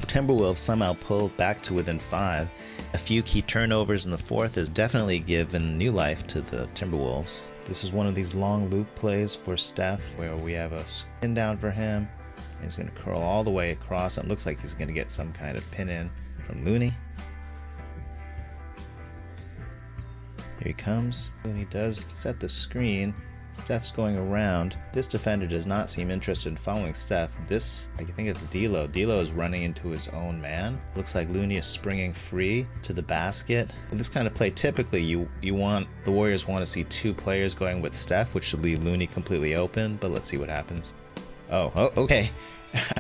Timberwolves somehow pulled back to within 5. A few key turnovers in the fourth has definitely given new life to the Timberwolves. This is one of these long loop plays for Steph where we have a spin down for him. And he's going to curl all the way across. It looks like he's going to get some kind of pin in from Looney. Here he comes. Looney does set the screen. Steph's going around. This defender does not seem interested in following Steph. I think it's D'Lo. D'Lo is running into his own man. Looks like Looney is springing free to the basket. In this kind of play, typically the Warriors want to see 2 players going with Steph, which should leave Looney completely open, but let's see what happens. Oh, okay.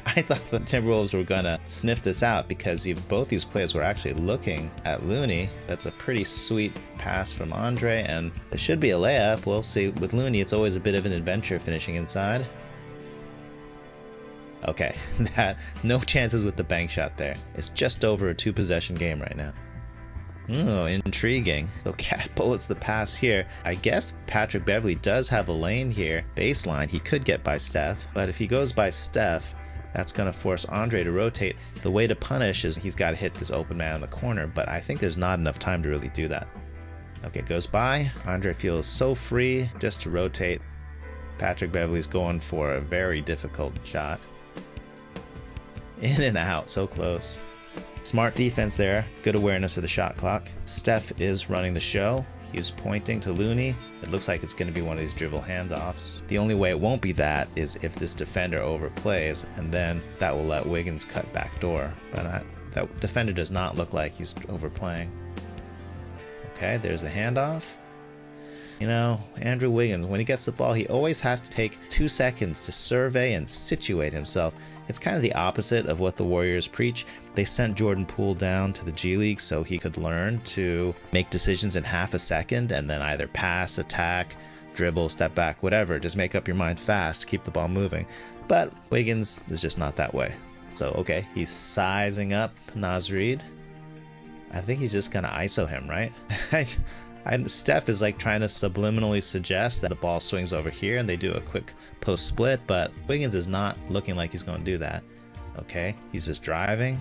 I thought the Timberwolves were going to sniff this out because both these players were actually looking at Looney. That's a pretty sweet pass from Andre, and it should be a layup. We'll see. With Looney, it's always a bit of an adventure finishing inside. Okay, no chances with the bank shot there. It's just over a 2-possession game right now. Oh, intriguing. So Cat bullets the pass here. I guess Patrick Beverley does have a lane here. Baseline, he could get by Steph, but if he goes by Steph, that's going to force Andre to rotate. The way to punish is he's got to hit this open man in the corner, but I think there's not enough time to really do that. Okay, goes by. Andre feels so free just to rotate. Patrick Beverley's going for a very difficult shot. In and out, so close. Smart defense there, good awareness of the shot clock. Steph is running the show. He's pointing to Looney. It looks like it's going to be one of these dribble handoffs. The only way it won't be that is if this defender overplays, and then that will let Wiggins cut back door. But that defender does not look like he's overplaying. Okay, there's the handoff. You know, Andrew Wiggins, when he gets the ball, he always has to take 2 seconds to survey and situate himself. It's kind of the opposite of what the Warriors preach. They sent Jordan Poole down to the G League so he could learn to make decisions in half a second and then either pass, attack, dribble, step back, whatever. Just make up your mind fast, keep the ball moving. But Wiggins is just not that way. So, okay, he's sizing up Naz Reid. I think he's just going to ISO him, right? Steph is like trying to subliminally suggest that the ball swings over here and they do a quick post split, but Wiggins is not looking like he's going to do that. Okay, he's just driving.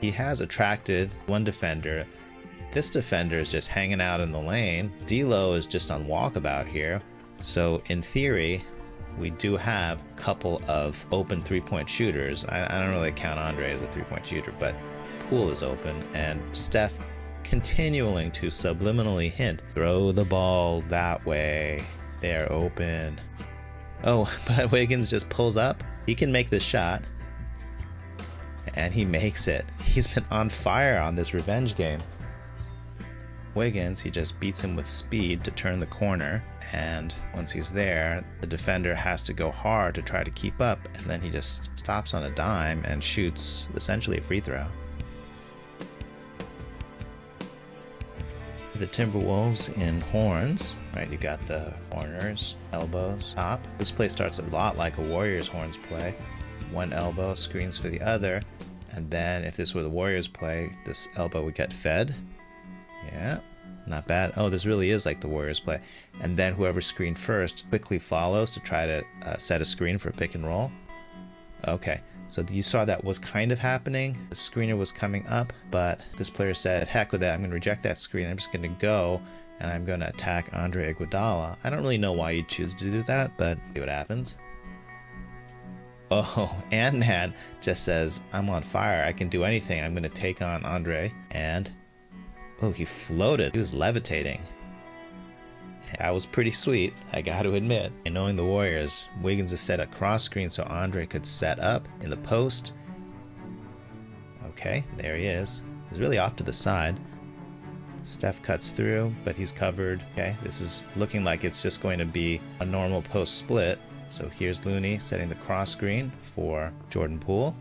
He has attracted one defender. This defender is just hanging out in the lane. D'Lo is just on walkabout here. So in theory, we do have a couple of open 3-point shooters. I don't really count Andre as a 3-point shooter, but Poole is open and Steph continuing to subliminally hint, throw the ball that way, they're open. Oh, but Wiggins just pulls up. He can make this shot, and he makes it. He's been on fire on this revenge game. Wiggins, he just beats him with speed to turn the corner, and once he's there, the defender has to go hard to try to keep up, and then he just stops on a dime and shoots essentially a free throw. The Timberwolves in horns, right? You got the corners, elbows, top. This play starts a lot like a Warriors horns play. One elbow screens for the other, and then if this were the Warriors play, this elbow would get fed. Yeah, not bad. Oh, this really is like the Warriors play. And then whoever screened first quickly follows to try to set a screen for a pick and roll. Okay. So you saw that was kind of happening. The screener was coming up, but this player said, heck with that, I'm going to reject that screen. I'm just going to go, and I'm going to attack Andre Iguodala. I don't really know why you'd choose to do that, but see what happens. Oh, Ant-Man just says, I'm on fire. I can do anything. I'm going to take on Andre. And, oh, he floated. He was levitating. That was pretty sweet, I got to admit. And knowing the Warriors, Wiggins has set a cross screen so Andre could set up in the post. Okay, there he is. He's really off to the side. Steph cuts through, but he's covered. Okay, this is looking like it's just going to be a normal post split. So here's Looney setting the cross screen for Jordan Poole.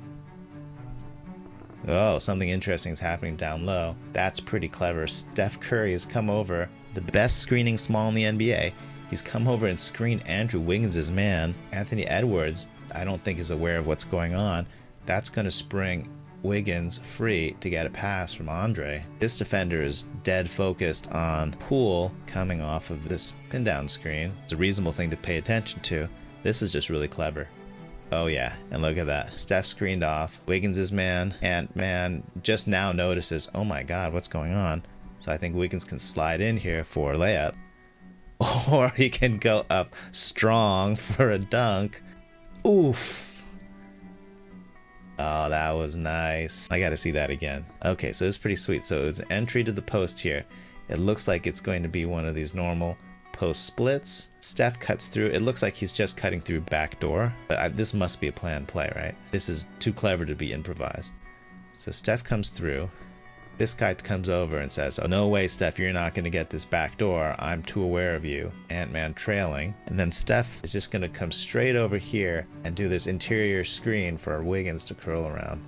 Oh, something interesting is happening down low. That's pretty clever. Steph Curry has come over, the best screening small in the NBA. He's come over and screened Andrew Wiggins' man. Anthony Edwards, I don't think is aware of what's going on. That's going to spring Wiggins free to get a pass from Andre. This defender is dead focused on Poole coming off of this pin down screen. It's a reasonable thing to pay attention to. This is just really clever. Oh yeah, and look at that. Steph screened off. Wiggins is man. Ant-Man just now notices, oh my god, what's going on? So I think Wiggins can slide in here for a layup. Or he can go up strong for a dunk. Oof. Oh, that was nice. I gotta see that again. Okay, so it's pretty sweet. So it's entry to the post here. It looks like it's going to be one of these normal post splits. Steph cuts through. It looks like he's just cutting through back door. But this must be a planned play, right? This is too clever to be improvised. So Steph comes through. This guy comes over and says, oh, no way, Steph, you're not going to get this back door. I'm too aware of you. Ant-Man trailing. And then Steph is just going to come straight over here and do this interior screen for Wiggins to curl around.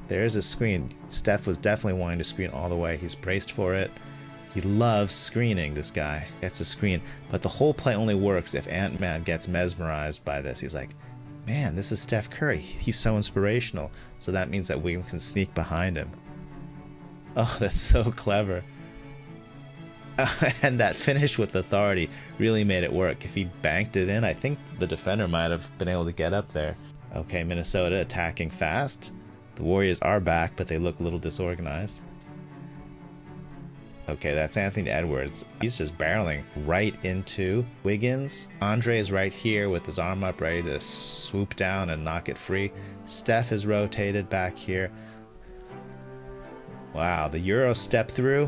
There's a screen. Steph was definitely wanting to screen all the way. He's braced for it. He loves screening, this guy. Gets a screen. But the whole play only works if Ant-Man gets mesmerized by this. He's like, man, this is Steph Curry. He's so inspirational. So that means that Wiggins can sneak behind him. Oh, that's so clever. And that finish with authority really made it work. If he banked it in, I think the defender might have been able to get up there. Okay, Minnesota attacking fast. The Warriors are back, but they look a little disorganized. Okay, that's Anthony Edwards. He's just barreling right into Wiggins. Andre is right here with his arm up, ready to swoop down and knock it free. Steph is rotated back here. Wow, the Euro step through.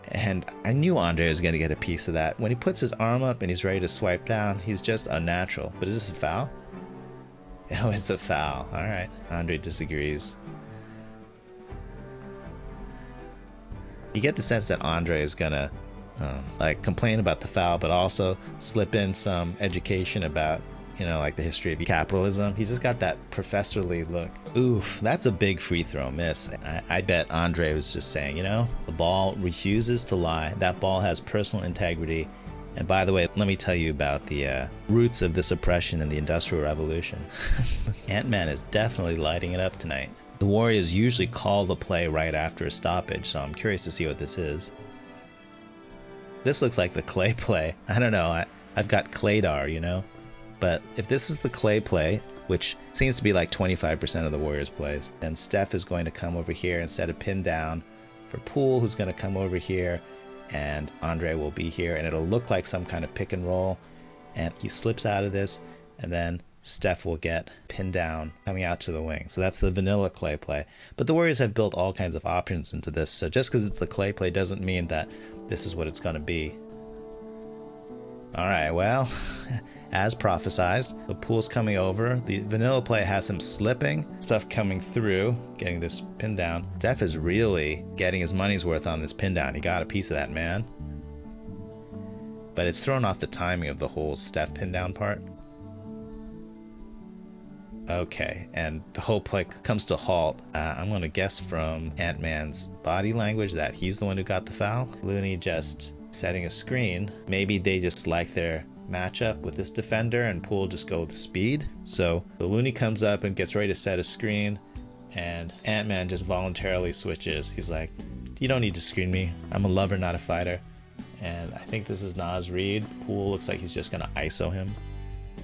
And I knew Andre was going to get a piece of that. When he puts his arm up and he's ready to swipe down, he's just unnatural. But is this a foul? Oh, it's a foul. All right. Andre disagrees. You get the sense that Andre is going to complain about the foul, but also slip in some education about, like the history of capitalism. He's just got that professorly look. Oof, that's a big free throw miss. I bet Andre was just saying, the ball refuses to lie. That ball has personal integrity. And by the way, let me tell you about the roots of this oppression in the Industrial Revolution. Ant-Man is definitely lighting it up tonight. The Warriors usually call the play right after a stoppage, so I'm curious to see what this is. This looks like the Clay play. I don't know. I've got Claydar, But if this is the Clay play, which seems to be like 25% of the Warriors plays, then Steph is going to come over here and set a pin down for Poole, who's going to come over here, and Andre will be here, and it'll look like some kind of pick and roll, and he slips out of this, and then Steph will get pinned down coming out to the wing. So that's the vanilla Clay play. But the Warriors have built all kinds of options into this, so just because it's the Clay play doesn't mean that this is what it's going to be. All right, well, as prophesized, the Poole's coming over. The vanilla play has him slipping, stuff coming through, getting this pin down. Steph is really getting his money's worth on this pin down. He got a piece of that, man. But it's thrown off the timing of the whole Steph pin down part. Okay, and the whole play comes to a halt. I'm going to guess from Ant-Man's body language that he's the one who got the foul. Looney just setting a screen. Maybe they just like their matchup with this defender and Poole just go with speed. So the Looney comes up and gets ready to set a screen, and Ant-Man just voluntarily switches. He's like, you don't need to screen me. I'm a lover, not a fighter. And I think this is Naz Reid. Poole looks like he's just going to ISO him.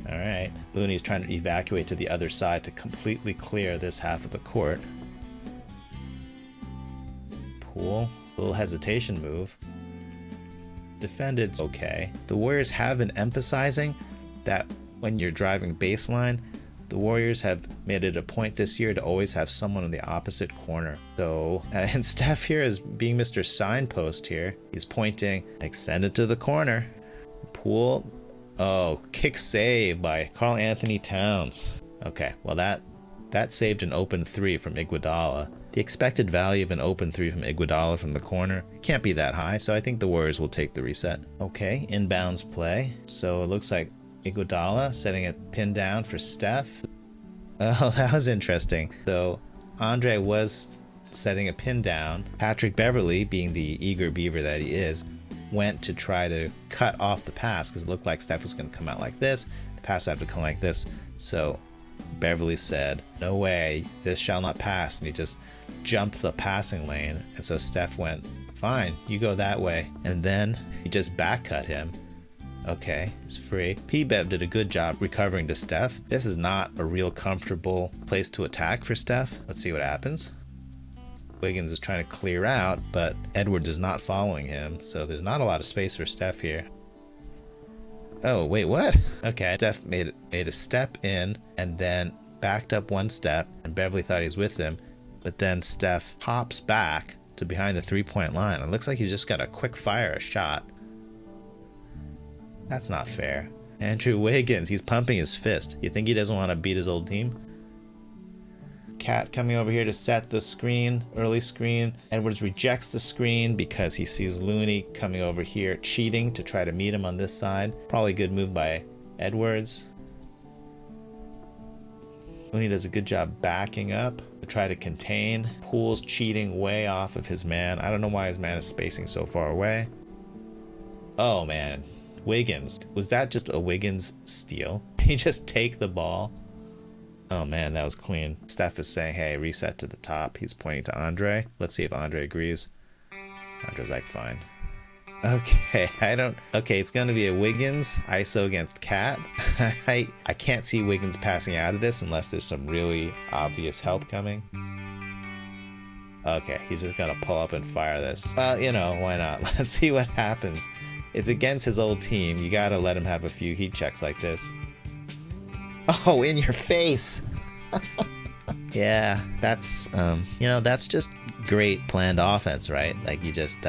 All right, Looney's trying to evacuate to the other side to completely clear this half of the court. Poole, little hesitation move. Defended okay. The Warriors have been emphasizing that when you're driving baseline, the Warriors have made it a point this year to always have someone in the opposite corner. So, and Steph here is being Mr. Signpost here. He's pointing, extend it to the corner. Poole. Oh, kick save by Karl-Anthony Towns. Okay, well that saved an open three from Iguodala. The expected value of an open three from Iguodala from the corner can't be that high, so I think the Warriors will take the reset. Okay, inbounds play. So it looks like Iguodala setting a pin down for Steph. Oh, that was interesting. So Andre was setting a pin down. Patrick Beverley, being the eager beaver that he is, went to try to cut off the pass because it looked like Steph was going to come out like this. The pass had to come like this. So Beverley said, no way, this shall not pass. And he just jumped the passing lane. And so Steph went, fine, you go that way. And then he just back cut him. Okay, it's free. P-Bev did a good job recovering to Steph. This is not a real comfortable place to attack for Steph. Let's see what happens. Wiggins is trying to clear out, but Edwards is not following him, so there's not a lot of space for Steph here. Oh, wait, what? Okay, Steph made a step in and then backed up one step, and Beverly thought he was with him, but then Steph hops back to behind the three-point line. It looks like he's just got a quick fire shot. That's not fair. Andrew Wiggins, he's pumping his fist. You think he doesn't want to beat his old team? Cat coming over here to set the screen, early screen. Edwards rejects the screen because he sees Looney coming over here cheating to try to meet him on this side. Probably a good move by Edwards. Looney does a good job backing up to try to contain. Poole's cheating way off of his man. I don't know why his man is spacing so far away. Oh man, Wiggins. Was that just a Wiggins steal? He just take the ball? Oh man, that was clean. Steph is saying, hey, reset to the top. He's pointing to Andre. Let's see if Andre agrees. Andre's like, fine. Okay, okay, it's gonna be a Wiggins ISO against Cat. I can't see Wiggins passing out of this unless there's some really obvious help coming. Okay, he's just gonna pull up and fire this. Well, you know, why not? Let's see what happens. It's against his old team. You gotta let him have a few heat checks like this. Oh, in your face. Yeah, that's you know, that's just great planned offense, right? Like you just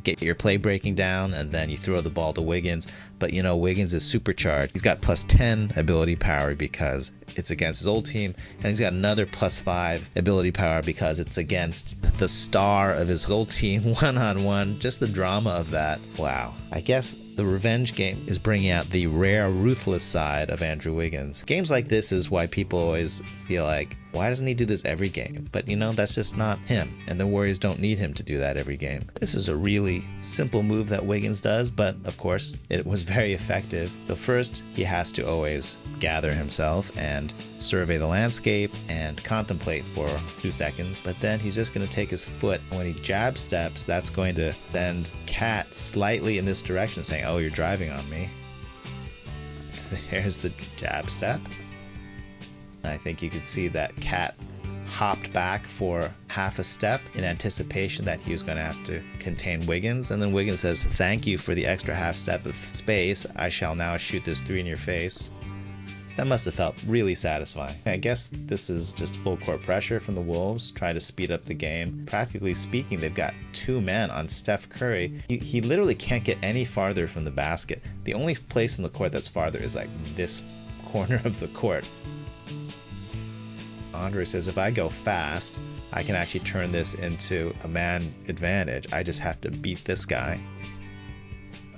get your play breaking down and then you throw the ball to Wiggins. But you know, Wiggins is supercharged. He's got +10 ability power because it's against his old team, and he's got another +5 ability power because it's against the star of his old team one-on-one. Just the drama of that. Wow. I guess the revenge game is bringing out the rare, ruthless side of Andrew Wiggins. Games like this is why people always feel like, why doesn't he do this every game? But you know, that's just not him, and the Warriors don't need him to do that every game. This is a really simple move that Wiggins does, but of course, it was very effective. So first, he has to always gather himself and survey the landscape and contemplate for 2 seconds, but then he's just going to take his foot. When he jab steps, that's going to send Cat slightly in this direction, saying, oh, you're driving on me. There's the jab step. I think you could see that Cat hopped back for half a step in anticipation that he was going to have to contain Wiggins, and then Wiggins says, thank you for the extra half step of space. I shall now shoot this 3 in your face. That must have felt really satisfying. I guess this is just full court pressure from the Wolves, trying to speed up the game. Practically speaking, they've got 2 men on Steph Curry. He literally can't get any farther from the basket. The only place in the court that's farther is like this corner of the court. Andre says, if I go fast, I can actually turn this into a man advantage. I just have to beat this guy.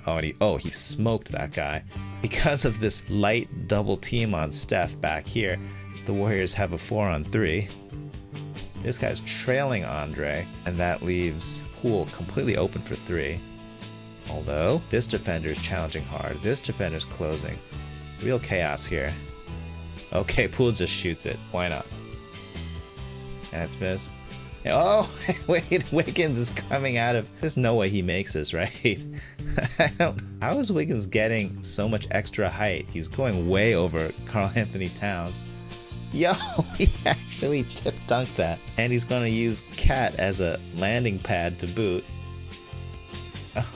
Oh, and he smoked that guy. Because of this light double team on Steph back here, the Warriors have a 4-on-3. This guy's trailing Andre, and that leaves Poole completely open for 3. Although, this defender is challenging hard. This defender's closing. Real chaos here. Okay, Poole just shoots it. Why not? And it's missed. Oh, wait, Wiggins is coming out of... There's no way he makes this, right? How is Wiggins getting so much extra height? He's going way over Karl-Anthony Towns. Yo, he actually tip-dunked that. And he's going to use Cat as a landing pad to boot.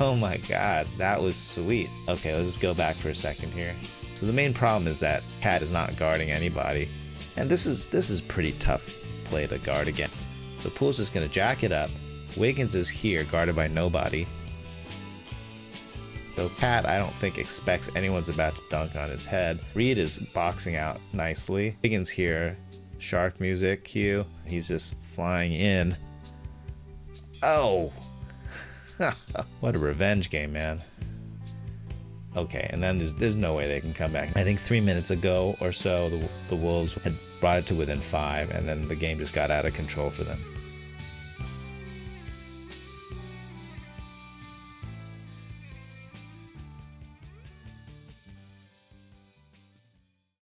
Oh my god, that was sweet. Okay, let's just go back for a second here. So the main problem is that Cat is not guarding anybody. And this is pretty tough play to guard against. So Poole's just going to jack it up. Wiggins is here, guarded by nobody. So Pat, I don't think, expects anyone's about to dunk on his head. Reed is boxing out nicely. Wiggins here, shark music cue. He's just flying in. Oh! What a revenge game, man. Okay, and then there's no way they can come back. I think 3 minutes ago or so, the Wolves had brought it to within 5, and then the game just got out of control for them.